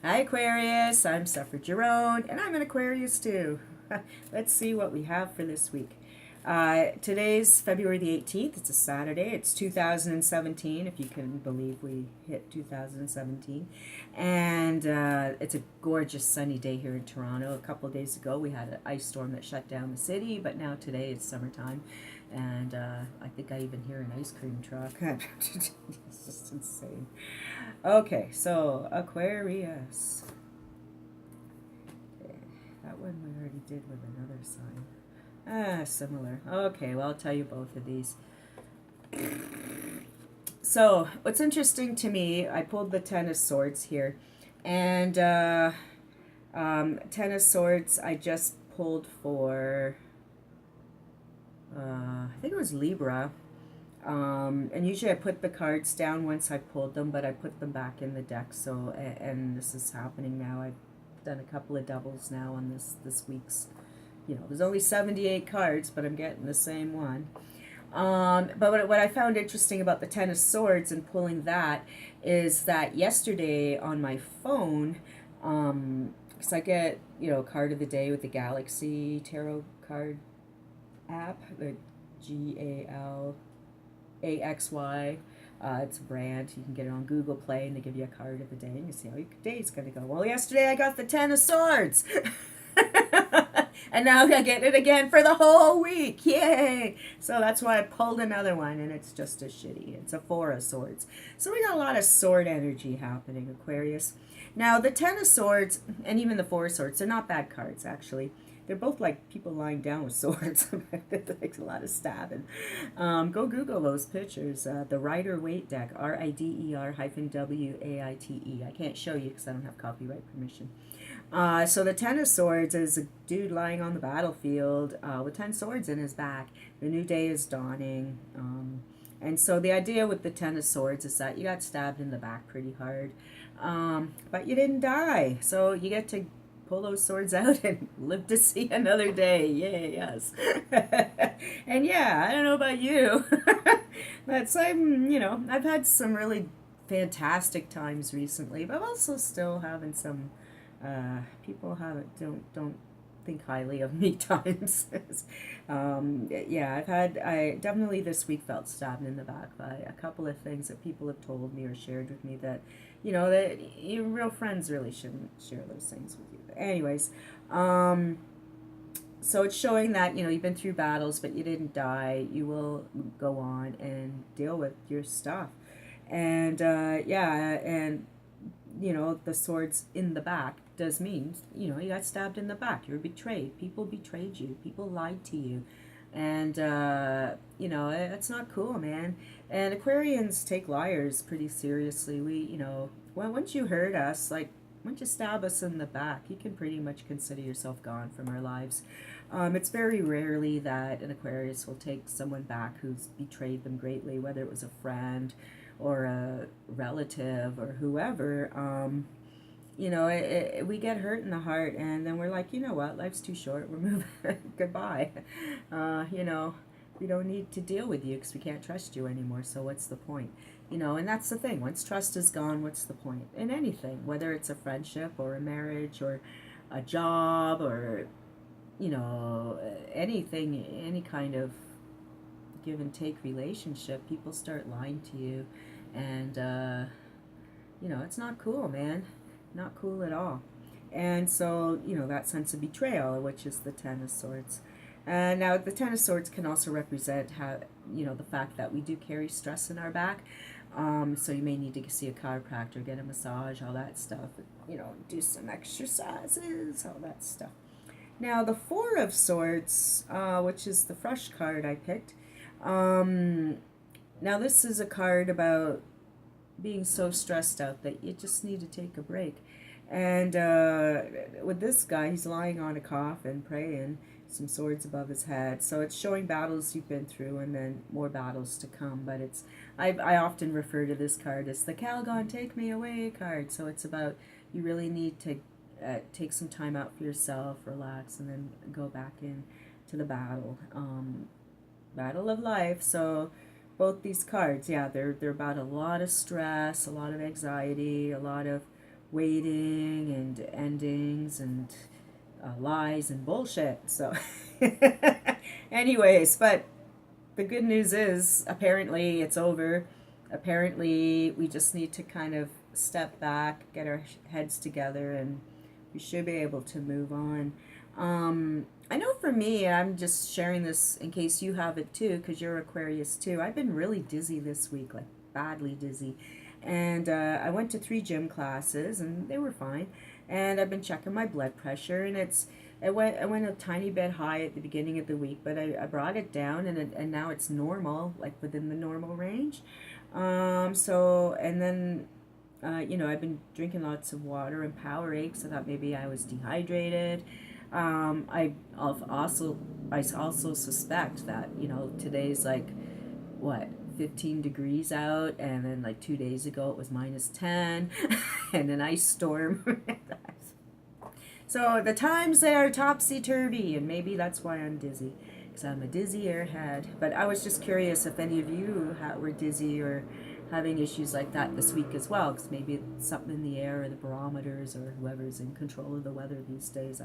Hi Aquarius, I'm Sephera Giron, and I'm an Aquarius too. Let's see what we have for this week. Today's February the 18th. It's a Saturday. It's 2017, if you can believe we hit 2017. And it's a gorgeous sunny day here in Toronto. A couple of days ago, we had an ice storm that shut down the city, but now today it's summertime. And I think I even hear an ice cream truck. It's just insane. Okay, so Aquarius. Okay, that one we already did with another sign. Similar. Okay, well, I'll tell you both of these. So, what's interesting to me, I pulled the Ten of Swords here. And Ten of Swords, I just pulled for, I think it was Libra. And usually I put the cards down once I pulled them, but I put them back in the deck. So, and this is happening now. I've done a couple of doubles now on this week's. There's only 78 cards, but I'm getting the same one. But what I found interesting about the Ten of Swords and pulling that is that yesterday on my phone, because I get, card of the day with the Galaxy Tarot card app, the GALAXY. It's a brand. You can get it on Google Play, and they give you a card of the day, and you see how your day's going to go. Well, yesterday I got the Ten of Swords. And now I get it again for the whole week. Yay! So that's why I pulled another one, and it's just as shitty. It's a Four of Swords. So we got a lot of sword energy happening, Aquarius. Now, the Ten of Swords and even the Four of Swords, they're not bad cards, actually. They're both like people lying down with swords. Like a lot of stabbing. Go Google those pictures. The Rider-Waite deck, RIDER-WAITE. I can't show you because I don't have copyright permission. So the Ten of Swords is a dude lying on the battlefield with 10 swords in his back. The new day is dawning. And so the idea with the Ten of Swords is that you got stabbed in the back pretty hard. But you didn't die. So you get to pull those swords out and live to see another day. Yay, yes. And yeah, I don't know about you. But I've had some really fantastic times recently, but I'm also still having some people don't think highly of me times. I definitely this week felt stabbed in the back by a couple of things that people have told me or shared with me that that your real friends really shouldn't share those things with you. But anyways, so it's showing that you've been through battles, but you didn't die. You will go on and deal with your stuff, and the swords in the back does mean, you got stabbed in the back. You were betrayed. People betrayed you. People lied to you. And, it's not cool, man. And Aquarians take liars pretty seriously. Once you hurt us, once you stab us in the back, you can pretty much consider yourself gone from our lives. It's very rarely that an Aquarius will take someone back who's betrayed them greatly, whether it was a friend or a relative or whoever. We get hurt in the heart, and then we're like, you know what, life's too short, we're moving, goodbye. We don't need to deal with you because we can't trust you anymore, so what's the point? And that's the thing, once trust is gone, what's the point? In anything, whether it's a friendship or a marriage or a job or, anything, any kind of give and take relationship, people start lying to you, and, it's not cool, man. Not cool at all. And so, that sense of betrayal, which is the Ten of Swords. Now, the Ten of Swords can also represent how, the fact that we do carry stress in our back. So you may need to see a chiropractor, get a massage, all that stuff. Do some exercises, all that stuff. Now, the Four of Swords, which is the fresh card I picked. Now, this is a card about being so stressed out that you just need to take a break. And with this guy, he's lying on a coffin praying, some swords above his head. So it's showing battles you've been through and then more battles to come. But I often refer to this card as the Calgon Take Me Away card. So it's about you really need to take some time out for yourself, relax, and then go back in to the battle. Battle of life. So both these cards, yeah, they're about a lot of stress, a lot of anxiety, a lot of waiting and endings and lies and bullshit. So, anyways, but the good news is apparently it's over. Apparently, we just need to kind of step back, get our heads together, and we should be able to move on. I know for me, I'm just sharing this in case you have it too, because you're Aquarius too. I've been really dizzy this week, like badly dizzy. And I went to 3 gym classes, and they were fine. And I've been checking my blood pressure, and it went a tiny bit high at the beginning of the week, but I brought it down, and now it's normal, like within the normal range. So, and then I've been drinking lots of water and Powerade, so I thought maybe I was dehydrated. I also suspect that today's like what 15 degrees out, and then like 2 days ago it was -10, and an ice storm. So the times they are topsy turvy, and maybe that's why I'm dizzy, because I'm a dizzy airhead. But I was just curious if any of you were dizzy or having issues like that this week as well, because maybe it's something in the air or the barometers or whoever's in control of the weather these days.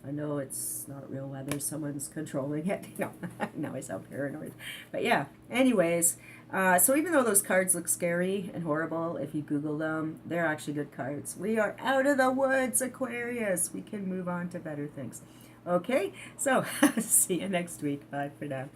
I know it's not real weather, someone's controlling it. No, now I sound paranoid. But yeah, anyways, so even though those cards look scary and horrible, if you Google them, they're actually good cards. We are out of the woods, Aquarius. We can move on to better things. Okay, so see you next week. Bye for now.